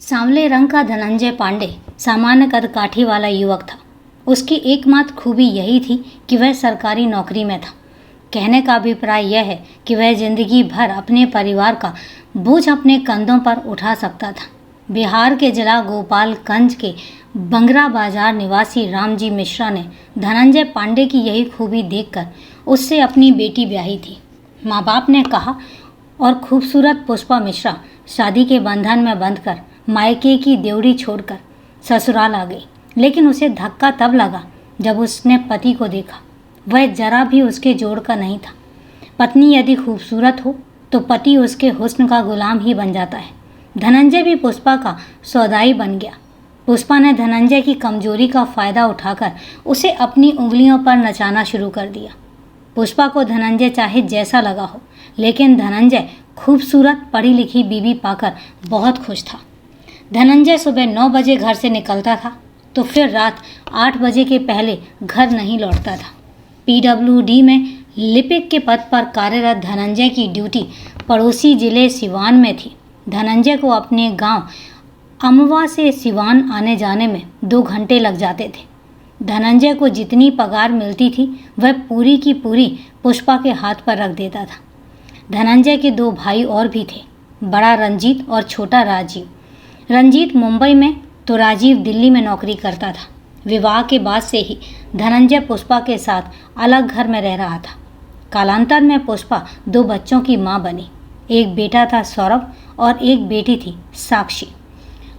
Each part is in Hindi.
सांवले रंग का धनंजय पांडे सामान्य कदकाठी वाला युवक था। उसकी एकमात्र खूबी यही थी कि वह सरकारी नौकरी में था। कहने का अभिप्राय यह है कि वह जिंदगी भर अपने परिवार का बोझ अपने कंधों पर उठा सकता था। बिहार के जिला गोपालगंज के बंगरा बाजार निवासी रामजी मिश्रा ने धनंजय पांडे की यही खूबी देखकर उससे अपनी बेटी ब्याही थी। माँ बाप ने कहा और खूबसूरत पुष्पा मिश्रा शादी के बंधन में बंधकर मायके की देवड़ी छोड़कर ससुराल आ गई। लेकिन उसे धक्का तब लगा जब उसने पति को देखा। वह जरा भी उसके जोड़ का नहीं था। पत्नी यदि खूबसूरत हो तो पति उसके हुस्न का गुलाम ही बन जाता है। धनंजय भी पुष्पा का सौदाई बन गया। पुष्पा ने धनंजय की कमजोरी का फ़ायदा उठाकर उसे अपनी उंगलियों पर नचाना शुरू कर दिया। पुष्पा को धनंजय चाहे जैसा लगा हो, लेकिन धनंजय खूबसूरत पढ़ी लिखी बीवी पाकर बहुत खुश था। धनंजय सुबह 9 बजे घर से निकलता था तो फिर रात 8 बजे के पहले घर नहीं लौटता था। PWD में लिपिक के पद पर कार्यरत धनंजय की ड्यूटी पड़ोसी जिले सिवान में थी। धनंजय को अपने गांव अमवा से सिवान आने जाने में 2 घंटे लग जाते थे। धनंजय को जितनी पगार मिलती थी वह पूरी की पूरी पुष्पा के हाथ पर रख देता था। धनंजय के 2 भाई और भी थे, बड़ा रंजीत और छोटा राजीव। रंजीत मुंबई में तो राजीव दिल्ली में नौकरी करता था। विवाह के बाद से ही धनंजय पुष्पा के साथ अलग घर में रह रहा था। कालांतर में पुष्पा 2 बच्चों की मां बनी। एक बेटा था सौरभ और एक बेटी थी साक्षी।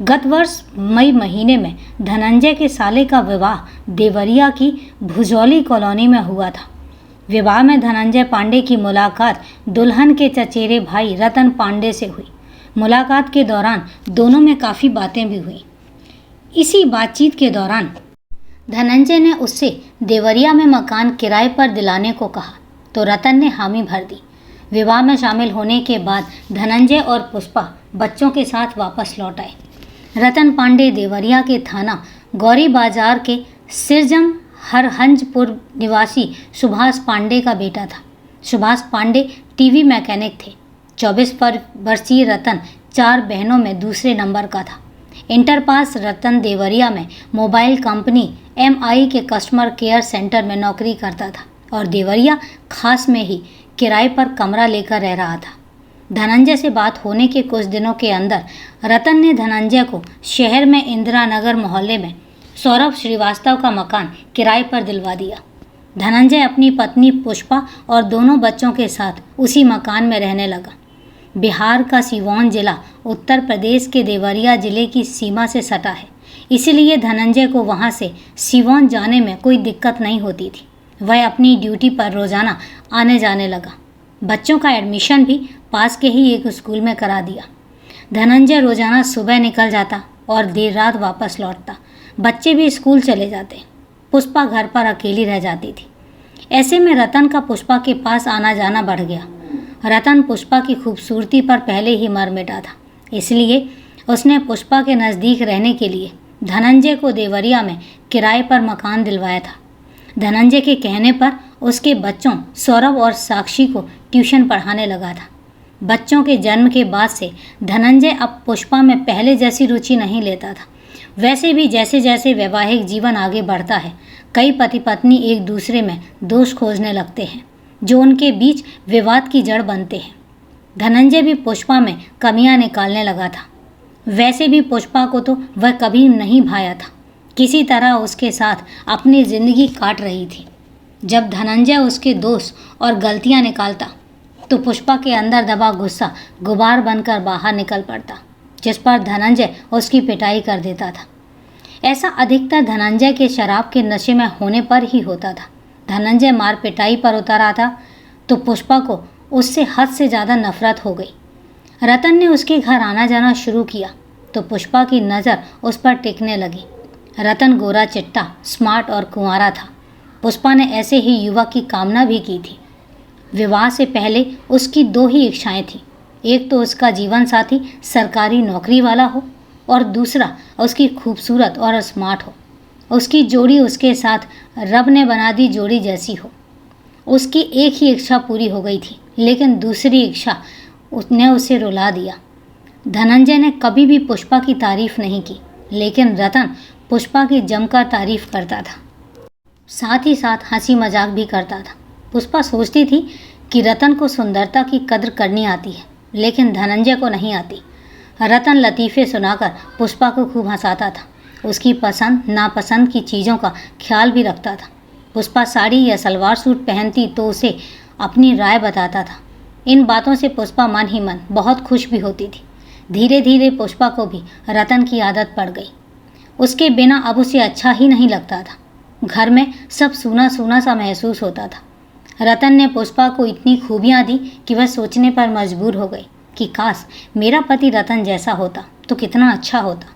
गत वर्ष मई महीने में धनंजय के साले का विवाह देवरिया की भुजौली कॉलोनी में हुआ था। विवाह में धनंजय पांडे की मुलाकात दुल्हन के चचेरे भाई रतन पांडे से हुई। मुलाकात के दौरान दोनों में काफ़ी बातें भी हुई। इसी बातचीत के दौरान धनंजय ने उससे देवरिया में मकान किराए पर दिलाने को कहा तो रतन ने हामी भर दी। विवाह में शामिल होने के बाद धनंजय और पुष्पा बच्चों के साथ वापस लौट आए। रतन पांडे देवरिया के थाना गौरी बाजार के सिरजम हरहंजपुर निवासी सुभाष पांडे का बेटा था। सुभाष पांडे टीवी मैकेनिक थे। 24 वर्षीय रतन 4 बहनों में दूसरे नंबर का था। इंटर पास रतन देवरिया में मोबाइल कंपनी MI के कस्टमर केयर सेंटर में नौकरी करता था और देवरिया खास में ही किराए पर कमरा लेकर रह रहा था। धनंजय से बात होने के कुछ दिनों के अंदर रतन ने धनंजय को शहर में इंदिरा नगर मोहल्ले में सौरभ श्रीवास्तव का मकान किराए पर दिलवा दिया। धनंजय अपनी पत्नी पुष्पा और दोनों बच्चों के साथ उसी मकान में रहने लगा। बिहार का सिवान जिला उत्तर प्रदेश के देवरिया जिले की सीमा से सटा है, इसीलिए धनंजय को वहां से सिवान जाने में कोई दिक्कत नहीं होती थी। वह अपनी ड्यूटी पर रोज़ाना आने जाने लगा। बच्चों का एडमिशन भी पास के ही एक स्कूल में करा दिया। धनंजय रोज़ाना सुबह निकल जाता और देर रात वापस लौटता। बच्चे भी स्कूल चले जाते। पुष्पा घर पर अकेली रह जाती थी। ऐसे में रतन का पुष्पा के पास आना जाना बढ़ गया। रतन पुष्पा की खूबसूरती पर पहले ही मर मिटा था, इसलिए उसने पुष्पा के नज़दीक रहने के लिए धनंजय को देवरिया में किराए पर मकान दिलवाया था। धनंजय के कहने पर उसके बच्चों सौरभ और साक्षी को ट्यूशन पढ़ाने लगा था। बच्चों के जन्म के बाद से धनंजय अब पुष्पा में पहले जैसी रुचि नहीं लेता था। वैसे भी जैसे जैसे वैवाहिक जीवन आगे बढ़ता है, कई पति पत्नी एक दूसरे में दोष खोजने लगते हैं जो उनके बीच विवाद की जड़ बनते हैं। धनंजय भी पुष्पा में कमियां निकालने लगा था। वैसे भी पुष्पा को तो वह कभी नहीं भाया था। किसी तरह उसके साथ अपनी ज़िंदगी काट रही थी। जब धनंजय उसके दोष और गलतियां निकालता तो पुष्पा के अंदर दबा गुस्सा गुबार बनकर बाहर निकल पड़ता, जिस पर धनंजय उसकी पिटाई कर देता था। ऐसा अधिकतर धनंजय के शराब के नशे में होने पर ही होता था। धनंजय मार पिटाई पर उतर आता तो पुष्पा को उससे हद से ज़्यादा नफरत हो गई। रतन ने उसके घर आना जाना शुरू किया तो पुष्पा की नज़र उस पर टिकने लगी। रतन गोरा चिट्टा, स्मार्ट और कुंवारा था। पुष्पा ने ऐसे ही युवक की कामना भी की थी। विवाह से पहले उसकी 2 ही इच्छाएं थीं। एक तो उसका जीवन साथी सरकारी नौकरी वाला हो और दूसरा उसकी खूबसूरत और स्मार्ट हो। उसकी जोड़ी उसके साथ रब ने बना दी जोड़ी जैसी हो। उसकी एक ही इच्छा पूरी हो गई थी, लेकिन दूसरी इच्छा उसने उसे रुला दिया। धनंजय ने कभी भी पुष्पा की तारीफ नहीं की, लेकिन रतन पुष्पा की जमकर तारीफ करता था। साथ ही साथ हंसी मजाक भी करता था। पुष्पा सोचती थी कि रतन को सुंदरता की कद्र करनी आती है, लेकिन धनंजय को नहीं आती। रतन लतीफ़े सुनाकर पुष्पा को खूब हंसाता था। उसकी पसंद नापसंद की चीज़ों का ख्याल भी रखता था। पुष्पा साड़ी या सलवार सूट पहनती तो उसे अपनी राय बताता था। इन बातों से पुष्पा मन ही मन बहुत खुश भी होती थी। धीरे धीरे पुष्पा को भी रतन की आदत पड़ गई। उसके बिना अब उसे अच्छा ही नहीं लगता था। घर में सब सूना सूना सा महसूस होता था। रतन ने पुष्पा को इतनी खूबियाँ दी कि वह सोचने पर मजबूर हो गई कि काश मेरा पति रतन जैसा होता तो कितना अच्छा होता।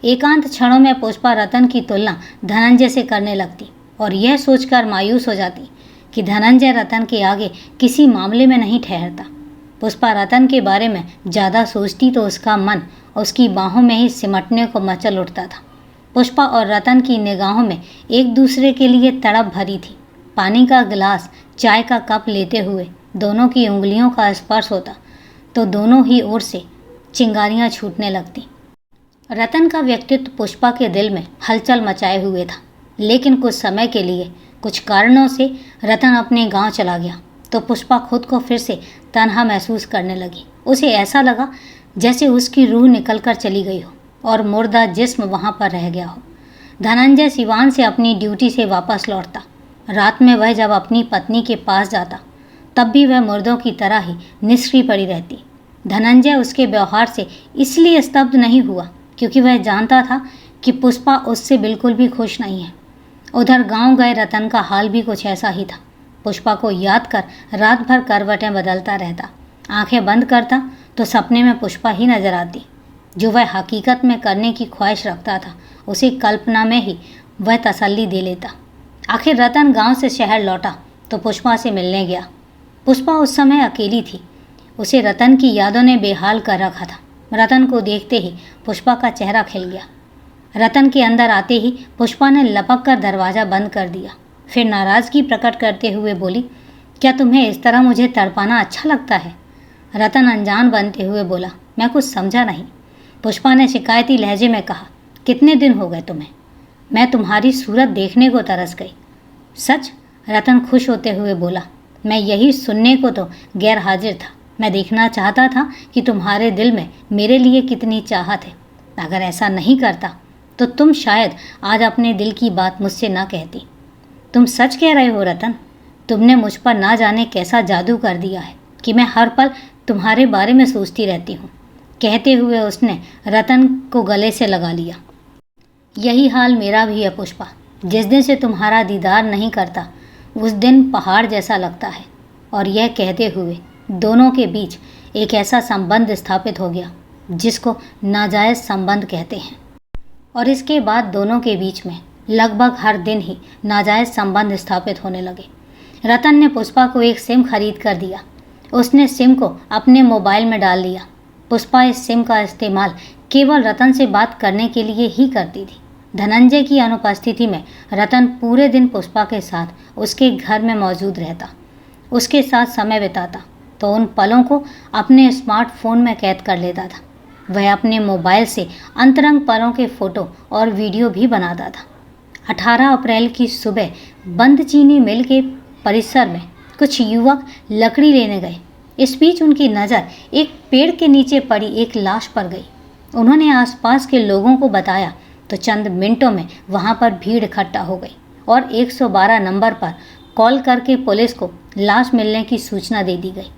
एकांत क्षणों में पुष्पा रतन की तुलना धनंजय से करने लगती और यह सोचकर मायूस हो जाती कि धनंजय रतन के आगे किसी मामले में नहीं ठहरता। पुष्पा रतन के बारे में ज़्यादा सोचती तो उसका मन उसकी बाहों में ही सिमटने को मचल उठता था। पुष्पा और रतन की निगाहों में एक दूसरे के लिए तड़प भरी थी। पानी का गिलास, चाय का कप लेते हुए दोनों की उंगलियों का स्पर्श होता तो दोनों ही ओर से चिंगारियां छूटने लगती। रतन का व्यक्तित्व पुष्पा के दिल में हलचल मचाए हुए था, लेकिन कुछ समय के लिए कुछ कारणों से रतन अपने गांव चला गया तो पुष्पा खुद को फिर से तन्हा महसूस करने लगी। उसे ऐसा लगा जैसे उसकी रूह निकल कर चली गई हो और मुर्दा जिस्म वहाँ पर रह गया हो। धनंजय सिवान से अपनी ड्यूटी से वापस लौटता। रात में वह जब अपनी पत्नी के पास जाता तब भी वह मुर्दों की तरह ही निष्क्रिय पड़ी रहती। धनंजय उसके व्यवहार से इसलिए स्तब्ध नहीं हुआ क्योंकि वह जानता था कि पुष्पा उससे बिल्कुल भी खुश नहीं है। उधर गांव गए रतन का हाल भी कुछ ऐसा ही था। पुष्पा को याद कर रात भर करवटें बदलता रहता। आंखें बंद करता तो सपने में पुष्पा ही नजर आती। जो वह हकीकत में करने की ख्वाहिश रखता था उसे कल्पना में ही वह तसल्ली दे लेता। आखिर रतन गांव से शहर लौटा तो पुष्पा से मिलने गया। पुष्पा उस समय अकेली थी। उसे रतन की यादों ने बेहाल कर रखा था। रतन को देखते ही पुष्पा का चेहरा खिल गया। रतन के अंदर आते ही पुष्पा ने लपक कर दरवाज़ा बंद कर दिया। फिर नाराज़गी प्रकट करते हुए बोली, क्या तुम्हें इस तरह मुझे तड़पाना अच्छा लगता है? रतन अनजान बनते हुए बोला, मैं कुछ समझा नहीं। पुष्पा ने शिकायती लहजे में कहा, कितने दिन हो गए तुम्हें? मैं तुम्हारी सूरत देखने को तरस गई। सच? रतन खुश होते हुए बोला, मैं यही सुनने को तो गैर हाजिर था। मैं देखना चाहता था कि तुम्हारे दिल में मेरे लिए कितनी चाहत है। अगर ऐसा नहीं करता तो तुम शायद आज अपने दिल की बात मुझसे ना कहती। तुम सच कह रहे हो रतन? तुमने मुझ पर ना जाने कैसा जादू कर दिया है कि मैं हर पल तुम्हारे बारे में सोचती रहती हूँ। कहते हुए उसने रतन को गले से लगा लिया। यही हाल मेरा भी है पुष्पा। जिस दिन से तुम्हारा दीदार नहीं करता उस दिन पहाड़ जैसा लगता है। और यह कहते हुए दोनों के बीच एक ऐसा संबंध स्थापित हो गया जिसको नाजायज़ संबंध कहते हैं। और इसके बाद दोनों के बीच में लगभग हर दिन ही नाजायज़ संबंध स्थापित होने लगे। रतन ने पुष्पा को एक सिम खरीद कर दिया। उसने सिम को अपने मोबाइल में डाल लिया। पुष्पा इस सिम का इस्तेमाल केवल रतन से बात करने के लिए ही करती थी। धनंजय की अनुपस्थिति में रतन पूरे दिन पुष्पा के साथ उसके घर में मौजूद रहता, उसके साथ समय बिताता तो उन पलों को अपने स्मार्टफोन में कैद कर लेता था। वह अपने मोबाइल से अंतरंग पलों के फ़ोटो और वीडियो भी बनाता था। 18 अप्रैल की सुबह बंद चीनी मिल के परिसर में कुछ युवक लकड़ी लेने गए। इस बीच उनकी नज़र एक पेड़ के नीचे पड़ी एक लाश पर गई। उन्होंने आसपास के लोगों को बताया तो चंद मिनटों में वहां पर भीड़ इकट्ठा हो गई और 112 नंबर पर कॉल करके पुलिस को लाश मिलने की सूचना दे दी गई।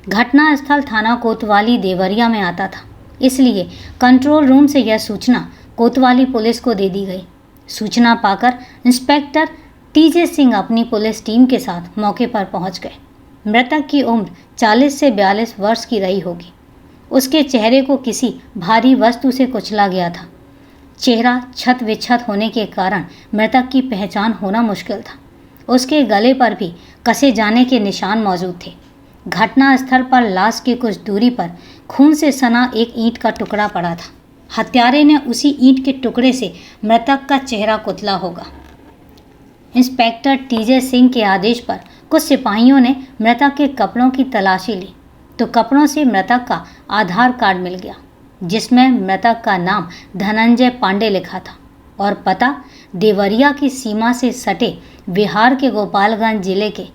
घटनास्थल थाना कोतवाली देवरिया में आता था, इसलिए कंट्रोल रूम से यह सूचना कोतवाली पुलिस को दे दी गई। सूचना पाकर इंस्पेक्टर टीजे सिंह अपनी पुलिस टीम के साथ मौके पर पहुंच गए। मृतक की उम्र 40 से 42 वर्ष की रही होगी। उसके चेहरे को किसी भारी वस्तु से कुचला गया था। चेहरा छत विच्छत होने के कारण मृतक की पहचान होना मुश्किल था। उसके गले पर भी कसे जाने के निशान मौजूद थे। घटनास्थल पर लाश की कुछ दूरी पर खून से सना एक ईंट का टुकड़ा पड़ा था। हत्यारे ने उसी ईंट के टुकड़े से मृतक का चेहरा कुचला होगा। इंस्पेक्टर टीजे सिंह के आदेश पर कुछ सिपाहियों ने मृतक के कपड़ों की तलाशी ली तो कपड़ों से मृतक का आधार कार्ड मिल गया। जिसमें मृतक का नाम धनंजय पांडे लिखा था और पता देवरिया की सीमा से सटे बिहार के गोपालगंज जिले के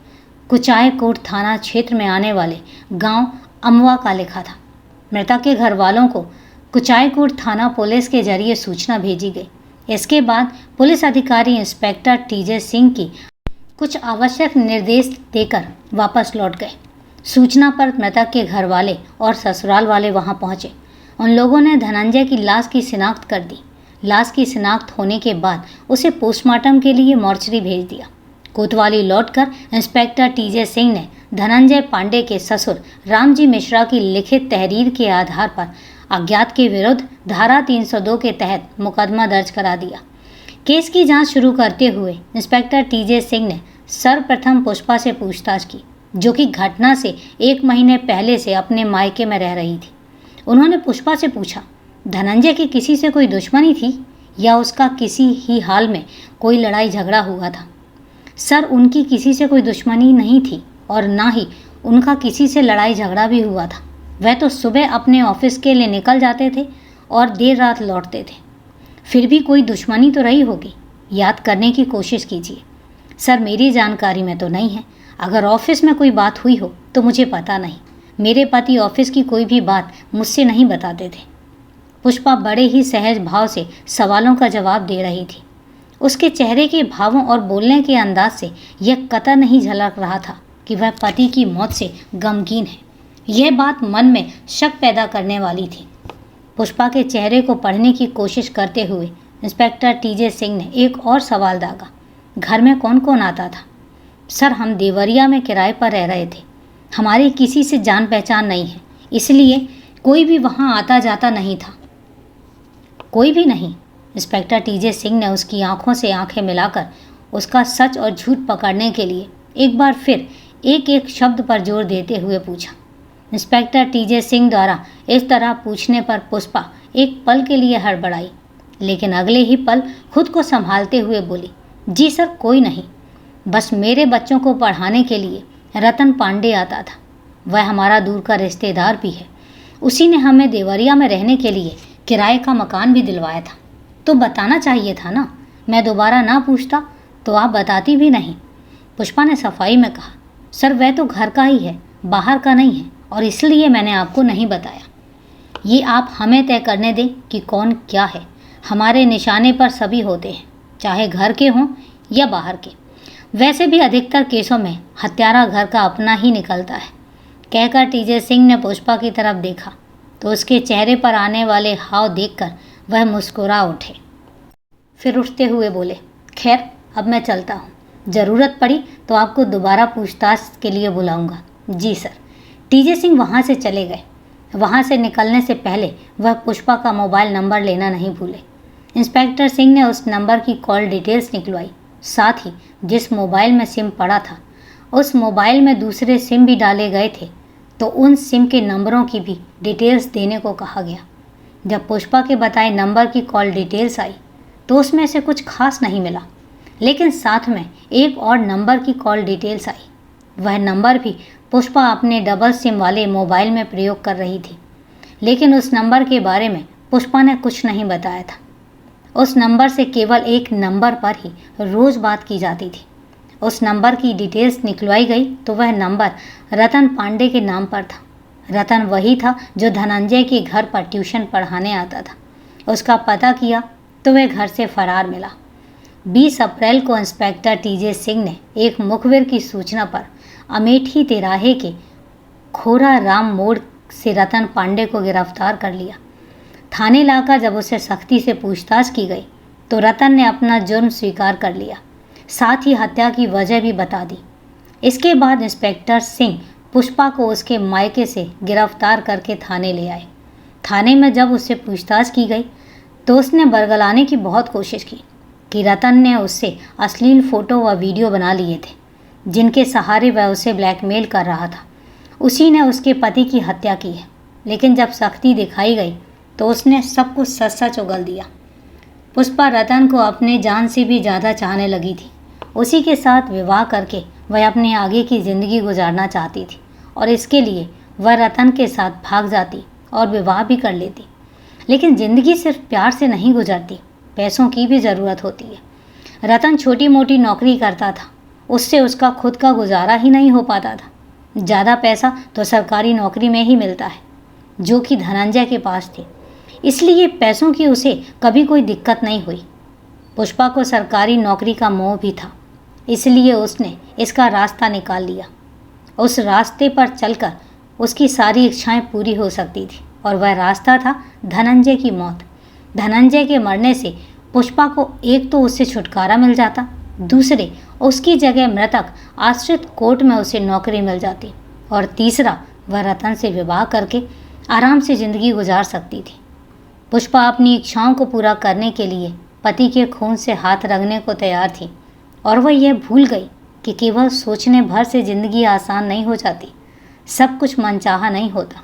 कुचायकोट थाना क्षेत्र में आने वाले गांव अमवा का लिखा था। मृतक के घर वालों को कुचायकोट थाना पुलिस के जरिए सूचना भेजी गई। इसके बाद पुलिस अधिकारी इंस्पेक्टर टीजे सिंह की कुछ आवश्यक निर्देश देकर वापस लौट गए। सूचना पर मृतक के घर वाले और ससुराल वाले वहां पहुंचे। उन लोगों ने धनंजय की लाश की शिनाख्त कर दी। लाश की शिनाख्त होने के बाद उसे पोस्टमार्टम के लिए मोर्चरी भेज दिया। कोतवाली लौटकर इंस्पेक्टर टीजे सिंह ने धनंजय पांडे के ससुर रामजी मिश्रा की लिखित तहरीर के आधार पर अज्ञात के विरुद्ध धारा 302 के तहत मुकदमा दर्ज करा दिया। केस की जांच शुरू करते हुए इंस्पेक्टर टीजे सिंह ने सर्वप्रथम पुष्पा से पूछताछ की, जो कि घटना से 1 महीने पहले से अपने मायके में रह रही थी। उन्होंने पुष्पा से पूछा, धनंजय की किसी से कोई दुश्मनी थी या उसका किसी ही हाल में कोई लड़ाई झगड़ा हुआ था? सर, उनकी किसी से कोई दुश्मनी नहीं थी और ना ही उनका किसी से लड़ाई झगड़ा भी हुआ था। वह तो सुबह अपने ऑफिस के लिए निकल जाते थे और देर रात लौटते थे। फिर भी कोई दुश्मनी तो रही होगी, याद करने की कोशिश कीजिए। सर, मेरी जानकारी में तो नहीं है। अगर ऑफिस में कोई बात हुई हो तो मुझे पता नहीं। मेरे पति ऑफिस की कोई भी बात मुझसे नहीं बताते थे। पुष्पा बड़े ही सहज भाव से सवालों का जवाब दे रही थी। उसके चेहरे के भावों और बोलने के अंदाज से यह कतई नहीं झलक रहा था कि वह पति की मौत से गमगीन है। यह बात मन में शक पैदा करने वाली थी। पुष्पा के चेहरे को पढ़ने की कोशिश करते हुए इंस्पेक्टर टीजे सिंह ने एक और सवाल दागा, घर में कौन कौन आता था? सर, हम देवरिया में किराए पर रह रहे थे। हमारी किसी से जान पहचान नहीं है, इसलिए कोई भी वहाँ आता जाता नहीं था। कोई भी नहीं? इंस्पेक्टर टीजे सिंह ने उसकी आंखों से आंखें मिलाकर उसका सच और झूठ पकड़ने के लिए एक बार फिर एक एक शब्द पर जोर देते हुए पूछा। इंस्पेक्टर टीजे सिंह द्वारा इस तरह पूछने पर पुष्पा एक पल के लिए हड़बड़ाई, लेकिन अगले ही पल खुद को संभालते हुए बोली, जी सर, कोई नहीं। बस मेरे बच्चों को पढ़ाने के लिए रतन पांडे आता था। वह हमारा दूर का रिश्तेदार भी है। उसी ने हमें देवरिया में रहने के लिए किराए का मकान भी दिलवाया था। तो बताना चाहिए था ना। मैं दोबारा ना पूछता तो आप बताती भी नहीं। पुष्पा ने सफाई में कहा, सर, वह तो घर का ही है, बाहर का नहीं है, और इसलिए मैंने आपको नहीं बताया। ये आप हमें तय करने दें कि कौन क्या है। हमारे निशाने पर सभी होते हैं, चाहे घर के हों या बाहर के। वैसे भी अधिकतर केसों में हत्यारा घर का अपना ही निकलता है। कहकर टीजे सिंह ने पुष्पा की तरफ देखा तो उसके चेहरे पर आने वाले हाव देखकर वह मुस्कुरा उठे। फिर उठते हुए बोले, खैर, अब मैं चलता हूँ। ज़रूरत पड़ी तो आपको दोबारा पूछताछ के लिए बुलाऊंगा। जी सर। टीजे सिंह वहाँ से चले गए। वहाँ से निकलने से पहले वह पुष्पा का मोबाइल नंबर लेना नहीं भूले। इंस्पेक्टर सिंह ने उस नंबर की कॉल डिटेल्स निकलवाई। साथ ही जिस मोबाइल में सिम पड़ा था उस मोबाइल में दूसरे सिम भी डाले गए थे, तो उन सिम के नंबरों की भी डिटेल्स देने को कहा गया। जब पुष्पा के बताए नंबर की कॉल डिटेल्स आई तो उसमें से कुछ खास नहीं मिला, लेकिन साथ में एक और नंबर की कॉल डिटेल्स आई। वह नंबर भी पुष्पा अपने डबल सिम वाले मोबाइल में प्रयोग कर रही थी, लेकिन उस नंबर के बारे में पुष्पा ने कुछ नहीं बताया था। उस नंबर से केवल एक नंबर पर ही रोज़ बात की जाती थी। उस नंबर की डिटेल्स निकलवाई गई तो वह नंबर रतन पांडे के नाम पर था। रतन वही था जो धनंजय के घर पर ट्यूशन पढ़ाने आता था। उसका पता किया तो वह घर से फरार मिला। 20 अप्रैल को इंस्पेक्टर टीजे सिंह ने एक मुखबिर की सूचना पर अमेठी तिराहे के खोरा राम मोड़ से रतन पांडे को गिरफ्तार कर लिया। थाने लाकर जब उसे सख्ती से पूछताछ की गई तो रतन ने अपना जुर्म स्वीकार कर लिया, साथ ही हत्या की वजह भी बता दी। इसके बाद इंस्पेक्टर सिंह पुष्पा को उसके मायके से गिरफ्तार करके थाने ले आए। थाने में जब उससे पूछताछ की गई तो उसने बरगलाने की बहुत कोशिश की कि रतन ने उससे अश्लील फ़ोटो व वीडियो बना लिए थे, जिनके सहारे वह उसे ब्लैकमेल कर रहा था। उसी ने उसके पति की हत्या की है। लेकिन जब सख्ती दिखाई गई तो उसने सब कुछ सच सच उगल दिया। पुष्पा रतन को अपने जान से भी ज़्यादा चाहने लगी थी। उसी के साथ विवाह करके वह अपने आगे की ज़िंदगी गुजारना चाहती थी और इसके लिए वह रतन के साथ भाग जाती और विवाह भी कर लेती। लेकिन ज़िंदगी सिर्फ प्यार से नहीं गुजरती, पैसों की भी ज़रूरत होती है। रतन छोटी मोटी नौकरी करता था, उससे उसका खुद का गुजारा ही नहीं हो पाता था। ज़्यादा पैसा तो सरकारी नौकरी में ही मिलता है, जो कि धनंजय के पास थी, इसलिए पैसों की उसे कभी कोई दिक्कत नहीं हुई। पुष्पा को सरकारी नौकरी का मोह भी था, इसलिए उसने इसका रास्ता निकाल लिया। उस रास्ते पर चलकर उसकी सारी इच्छाएं पूरी हो सकती थी, और वह रास्ता था धनंजय की मौत। धनंजय के मरने से पुष्पा को एक तो उससे छुटकारा मिल जाता, दूसरे उसकी जगह मृतक आश्रित कोर्ट में उसे नौकरी मिल जाती, और तीसरा वह रतन से विवाह करके आराम से ज़िंदगी गुजार सकती थी। पुष्पा अपनी इच्छाओं को पूरा करने के लिए पति के खून से हाथ रंगने को तैयार थी, और वह यह भूल गई कि केवल सोचने भर से ज़िंदगी आसान नहीं हो जाती, सब कुछ मनचाहा नहीं होता।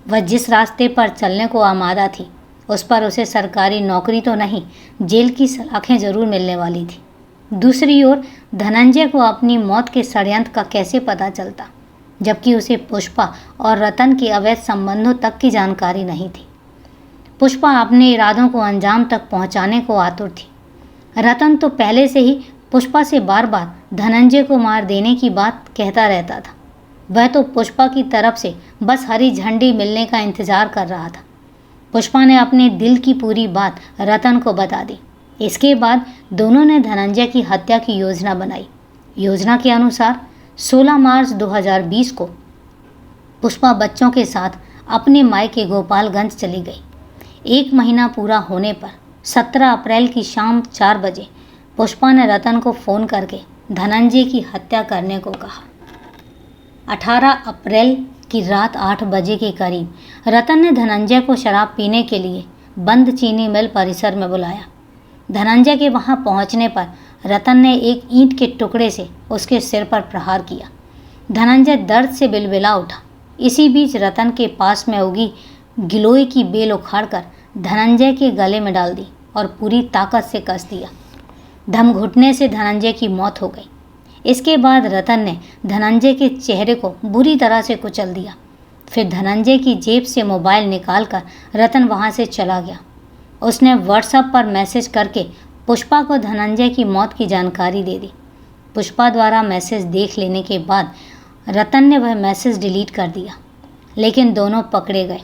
वह जिस रास्ते पर चलने को आमादा थी, उस पर उसे सरकारी नौकरी तो नहीं, जेल की सलाखें जरूर मिलने वाली थी। दूसरी ओर धनंजय को अपनी मौत के षड्यंत्र का कैसे पता चलता, जबकि उसे पुष्पा और रतन के अवैध संबंधों तक की जानकारी नहीं थी। पुष्पा अपने इरादों को अंजाम तक पहुंचाने को आतुर थी। रतन तो पहले से ही पुष्पा से बार बार धनंजय को मार देने की बात कहता रहता था। वह तो पुष्पा की तरफ से बस हरी झंडी मिलने का इंतजार कर रहा था। पुष्पा ने अपने दिल की पूरी बात रतन को बता दी। इसके बाद दोनों ने धनंजय की हत्या की योजना बनाई। योजना के अनुसार 16 मार्च 2020 को पुष्पा बच्चों के साथ अपने मायके गोपालगंज चली गई। 1 महीना पूरा होने पर 17 अप्रैल की शाम 4 बजे पुष्पा ने रतन को फ़ोन करके धनंजय की हत्या करने को कहा। 18 अप्रैल की रात 8 बजे के करीब रतन ने धनंजय को शराब पीने के लिए बंद चीनी मिल परिसर में बुलाया। धनंजय के वहां पहुंचने पर रतन ने एक ईंट के टुकड़े से उसके सिर पर प्रहार किया। धनंजय दर्द से बिलबिला उठा। इसी बीच रतन के पास में उगी गिलोय की बेल उखाड़कर धनंजय के गले में डाल दी और पूरी ताकत से कस दिया। दम घुटने से धनंजय की मौत हो गई। इसके बाद रतन ने धनंजय के चेहरे को बुरी तरह से कुचल दिया। फिर धनंजय की जेब से मोबाइल निकालकर रतन वहां से चला गया। उसने व्हाट्सएप पर मैसेज करके पुष्पा को धनंजय की मौत की जानकारी दे दी। पुष्पा द्वारा मैसेज देख लेने के बाद रतन ने वह मैसेज डिलीट कर दिया, लेकिन दोनों पकड़े गए।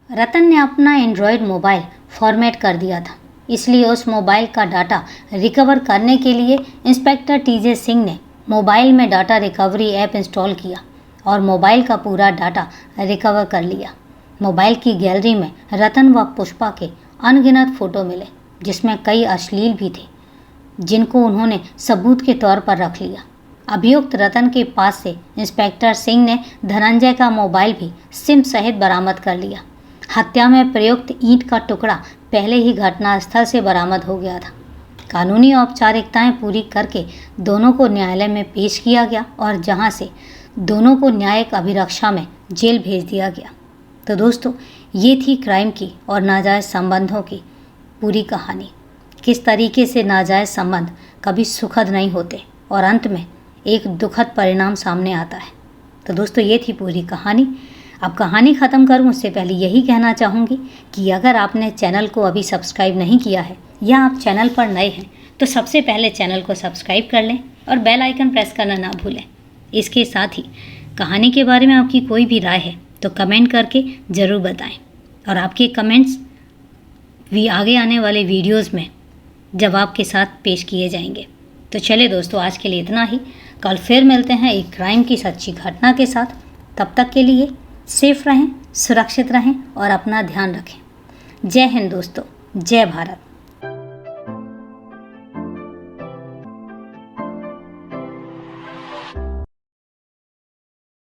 रतन ने अपना एंड्रॉयड मोबाइल फॉर्मेट कर दिया था, इसलिए उस मोबाइल का डाटा रिकवर करने के लिए इंस्पेक्टर टीजे सिंह ने मोबाइल में डाटा रिकवरी ऐप इंस्टॉल किया और मोबाइल का पूरा डाटा रिकवर कर लिया। मोबाइल की गैलरी में रतन व पुष्पा के अनगिनत फ़ोटो मिले, जिसमें कई अश्लील भी थे, जिनको उन्होंने सबूत के तौर पर रख लिया। अभियुक्त रतन के पास से इंस्पेक्टर सिंह ने धनंजय का मोबाइल भी सिम सहित बरामद कर लिया। हत्या में प्रयुक्त ईंट का टुकड़ा पहले ही घटनास्थल से बरामद हो गया था। कानूनी औपचारिकताएं पूरी करके दोनों को न्यायालय में पेश किया गया और जहां से दोनों को न्यायिक अभिरक्षा में जेल भेज दिया गया। तो दोस्तों, ये थी क्राइम की और नाजायज़ संबंधों की पूरी कहानी। किस तरीके से नाजायज़ संबंध कभी सुखद नहीं होते और अंत में एक दुखद परिणाम सामने आता है। तो दोस्तों, ये थी पूरी कहानी। अब कहानी ख़त्म करूं उससे पहले यही कहना चाहूँगी कि अगर आपने चैनल को अभी सब्सक्राइब नहीं किया है या आप चैनल पर नए हैं तो सबसे पहले चैनल को सब्सक्राइब कर लें और बेल आइकन प्रेस करना ना भूलें। इसके साथ ही कहानी के बारे में आपकी कोई भी राय है तो कमेंट करके ज़रूर बताएं, और आपके कमेंट्स भी आगे आने वाले वीडियोज़ में जब आपके साथ पेश किए जाएंगे। तो चलिए दोस्तों, आज के लिए इतना ही। कल फिर मिलते हैं एक क्राइम की सच्ची घटना के साथ। तब तक के लिए सेफ रहें, सुरक्षित रहें और अपना ध्यान रखें। जय हिंद दोस्तों, जय भारत।